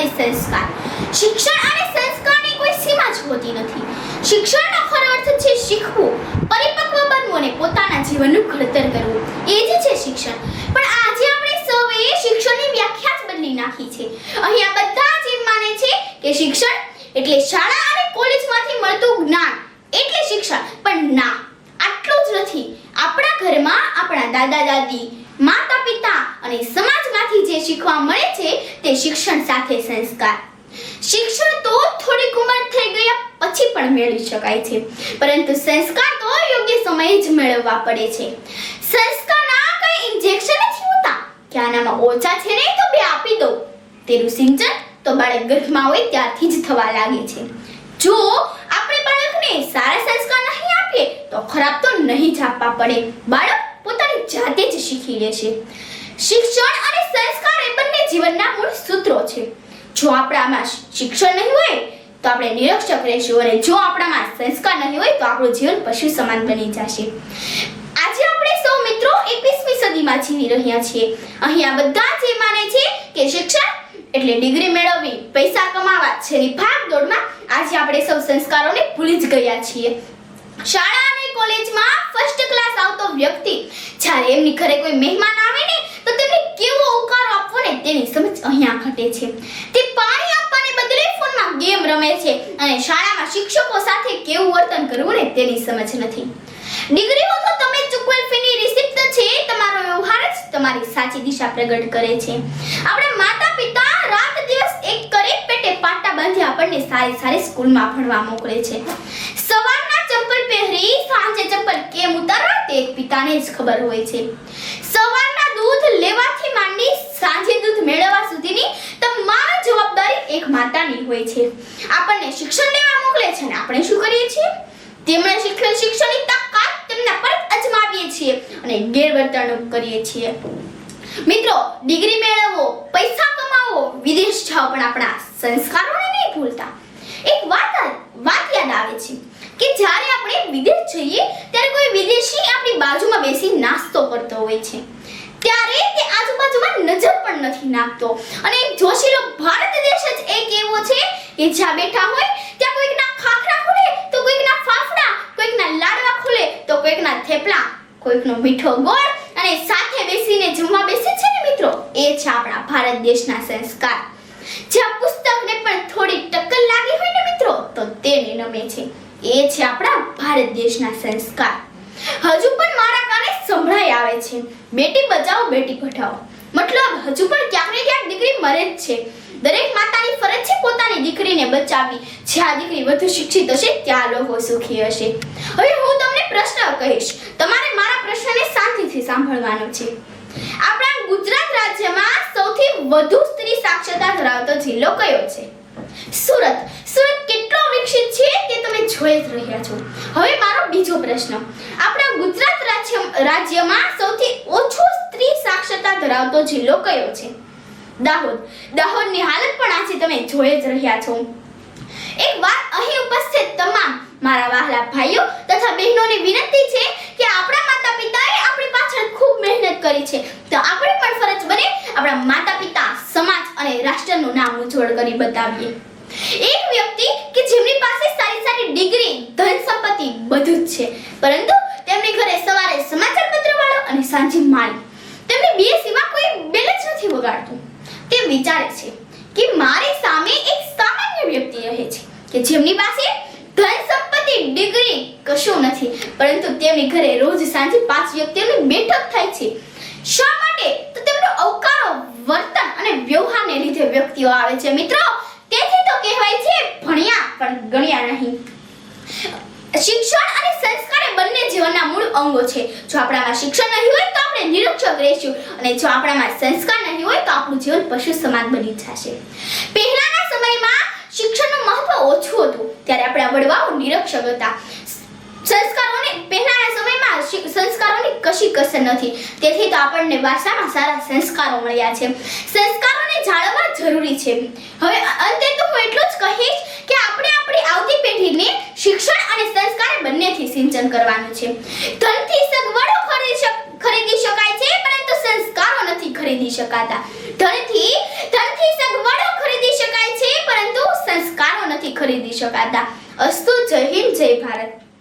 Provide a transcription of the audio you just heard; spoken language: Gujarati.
અને સંસ્કાર. શિક્ષણ અને સંસ્કારની કોઈ સીમા જ હોતી નથી. શિક્ષણનો ખરો અર્થ છે શીખવું, પરિપક્વ બનવું અને પોતાના જીવનનું ઘડતર કરવું. એ જ છે શિક્ષણ. પણ આજે આપણે સૌએ શિક્ષણની વ્યાખ્યા જ બદલી નાખી છે. અહીંયા બધા જ એમ માને છે કે શિક્ષણ એટલે શાળા અને કોલેજમાંથી મળતું જ્ઞાન એટલે શિક્ષણ. પણ ના, આટલું જ નથી. આપણા ઘરમાં આપણા દાદા દાદી, માતા પિતા અને સમાજમાંથી જે શીખવા મળે છે તે શિક્ષણ સાથે સંસ્કાર. શિક્ષણ તો થોડીક ઉંમર થઈ ગયા પછી પણ મેળવી શકાય છે, પરંતુ સંસ્કાર તો યોગ્ય સમયે જ મેળવવા પડે છે. સંસ્કારના કઈ ઇન્જેક્શન નથી હોતા કે આનામાં ઓછા છે ને તો બે આપી દો. તેનું સિંચન તો બાળક ગર્ભમાં હોય ત્યારથી જ થવા લાગે છે. જો આપણે બાળકને સારા સંસ્કાર નહીં આપીએ તો ખરાબ તો નહીં જ આપવા પડે. બાળક પોતાની જાતે જ શીખી લેશે. શિક્ષણ અને સંસ્કાર એ બંને જીવનના મૂળ સૂત્રો છે. જો આપણામાં શિક્ષણ નહીં હોય તો આપણે નિરક્ષર રહેશું, અને જો આપણામાં સંસ્કાર નહીં હોય તો આપણું જીવન પશુ સમાન બની જશે. આજે આપણે સૌ મિત્રો 21મી સદીમાં જીવી રહ્યા છીએ. અહીંયા બધા જ માને છે કે શિક્ષણ એટલે ડિગ્રી મેળવવી, પૈસા કમાવા છે. ભાગદોડમાં આજે આપણે સૌ સંસ્કારોને ભૂલી જ ગયા છીએ. શાળા અને કોલેજમાં ફર્સ્ટ ક્લાસ આવતો વ્યક્તિ જ્યારે એમની ઘરે કોઈ મહેમાન આવે ને તો તેમને કેવો આવકારો આપવો ને તેની સમજ અહીંયા ઘટે છે. તે પાણી આપવાને બદલે ફોનમાં ગેમ રમે છે, અને શાળામાં શિક્ષકો સાથે કેવું વર્તન કરવું ને તેની સમજ નથી. ડિગ્રીઓ તો તમે ચૂકવેલ ફીની રિસિપ્ટ છે. તમારો વ્યવહાર જ તમારી સાચી દિશા પ્રગટ કરે છે. આપણા માતા પિતા રાત દિવસ એક કરી પેટે પાટા બાંધી આપણને સારી સારી સ્કૂલમાં ભણવા મોકલે છે. સવારના ચંપલ પહેરી સાંજે ચંપલ કેમ ઉતારવા તે એક પિતાને જ ખબર હોય છે. સવારના દૂધ લેવાથી માંડી સાંજે દૂધ મેળવવા સુધીની તમામ જવાબદારી એક માતાની હોય છે. આપણને શિક્ષણ લેવા મોકલે છે અને આપણે શું કરીએ છીએ? તેમણે શીખવેલ શિક્ષણની તાકાત તેમના પર અજમાવીએ છીએ અને ગેરવર્તણૂક કરીએ છીએ. મિત્રો, ડિગ્રી મેળવો, પૈસા કમાવો, વિદેશ જાઓ, પણ આપણા સંસ્કારોને નહીં ભૂલતા. એક વાત યાદ આવે છે કે જ્યારે આપણે વિદેશ જઈએ ત્યારે કોઈ વિદેશી આપણી બાજુમાં બેસી નાસ્તો કરતો હોય છે. ત્યારે તે આજુબાજુમાં નજર પણ નથી નાખતો, અને એક જોશીલો ભારત દેશ જ એક એવો છે કે જ્યાં બેઠા હોય ત્યાં કોઈકના ખાખરા ખુલે તો કોઈકના ફાફડા, કોઈકના લાડવા ખુલે તો કોઈકના થેપલા, કોઈકનો મીઠો ગોળ, અને સાથે બેસીને જમવા બેસે છે ને મિત્રો, એ છે આપણા ભારત દેશના સંસ્કાર. જ્યાં પુસ્તકને પણ થોડી ટક્કર લાગી હોય ને મિત્રો તો તેને નમે છે. એ છે આપણા ભારત દેશના સંસ્કાર. હજુ પણ મારા કાને સંભળાઈ આવે છે, બેટી બચાવો બેટી પઢાઓ. મતલબ હજુ પણ ક્યાંક ને ક્યાંક દીકરી મરે જ છે. દરેક માતાની ફરજ છે પોતાની દીકરીને બચાવવી. જ્યાં દીકરી વધુ શિક્ષિત હશે ત્યાં લોકો સુખી હશે. હવે હું તમને પ્રશ્ન કહીશ, તમારે મારા પ્રશ્નને શાંતિથી સાંભળવાનો છે. આપણા ગુજરાત રાજ્યમાં સૌથી વધુ સ્ત્રી સાક્ષરતા ધરાવતો જિલ્લો કયો છે? સુરત. સુરત કેટલો વિકસિત છે તે તમે જોઈ જ રહ્યા છો. હવે મારો બીજો પ્રશ્ન, આપણા ગુજરાત રાજ્યમાં સૌથી ઓછો સ્ત્રી સાક્ષરતા ધરાવતો જિલ્લો કયો છે? દાહોદ. દાહોદની હાલત પણ આજે તમે જોઈ જ રહ્યા છો. એક વાત અહીં ઉપસ્થિત તમામ મારા વહાલા ભાઈઓ તથા બહેનોને વિનંતી છે કે આપણા માતા પિતાએ આપણી પાછળ ખૂબ મહેનત કરી છે, તો આપણે પણ ફરજ બને આપણા માતા પિતા, સમાજ અને રાષ્ટ્રનું નામ ઉજ્જવળ કરી બતાવીએ. એક વ્યક્તિ કે જેમની પાસે સારી સારી ડિગ્રી, ધન સંપત્તિ બધું જ છે, પરંતુ તેમની ઘરે સવારે સમાચાર પત્ર વાળો અને સાંજે માળી, તેમની બે સિવાય કોઈ બેલ જ નથી વગાડતું. તે વિચારે છે કે મારી સામે એક સામાન્ય વ્યક્તિ રહે છે કે જેમની પાસે ધન સંપત્તિ, ડિગ્રી કશું નથી, પરંતુ તેમની ઘરે રોજ સાંજે 5 વ્યક્તિઓની બેઠક થાય છે. શા માટે? તો તેમનો અવકારો, વર્તન અને વ્યવહારને લીધે વ્યક્તિઓ આવે છે. મિત્રો, તેથી તો કહેવાય છે ભણ્યા પણ ગણ્યા નહીં. શિક્ષણ અને સંસ્કાર એ બંને જીવનના મૂળ અંગો છે. જો આપણામાં શિક્ષણ નહીં હોય તો આપણે નિરક્ષર રહીશું, અને જો આપણામાં સંસ્કાર નહીં હોય તો આપણું જીવન પશુ સમાન બની જશે. પહેલાના સમયમાં શિક્ષણનું મહત્વ ઓછું હતું, ત્યારે આપણા વડવાઓ નિરક્ષર હતા. પહેલાના સમયમાં સંસ્કારોની કશી કસર નથી, તેથી તો આપણને વારસામાં સારા સંસ્કારો મળ્યા છે. સંસ્કારોને જાળવવા જરૂરી છે. હવે અંતે તો હું એટલું જ કહીશ કે આપણે આપણી આવતી પેઢીને શિક્ષણ અને સંસ્કાર બંનેથી સિંચન કરવાનું છે. ધનથી સગવડો ખરીદી શકાય છે, પરંતુ સંસ્કારો નથી ખરીદી શકાતા. ધનથી સગવડો ખરીદી શકાય નથી ખરીદી શકાતા. અસ્તુ, જય હિન્દ, જય ભારત.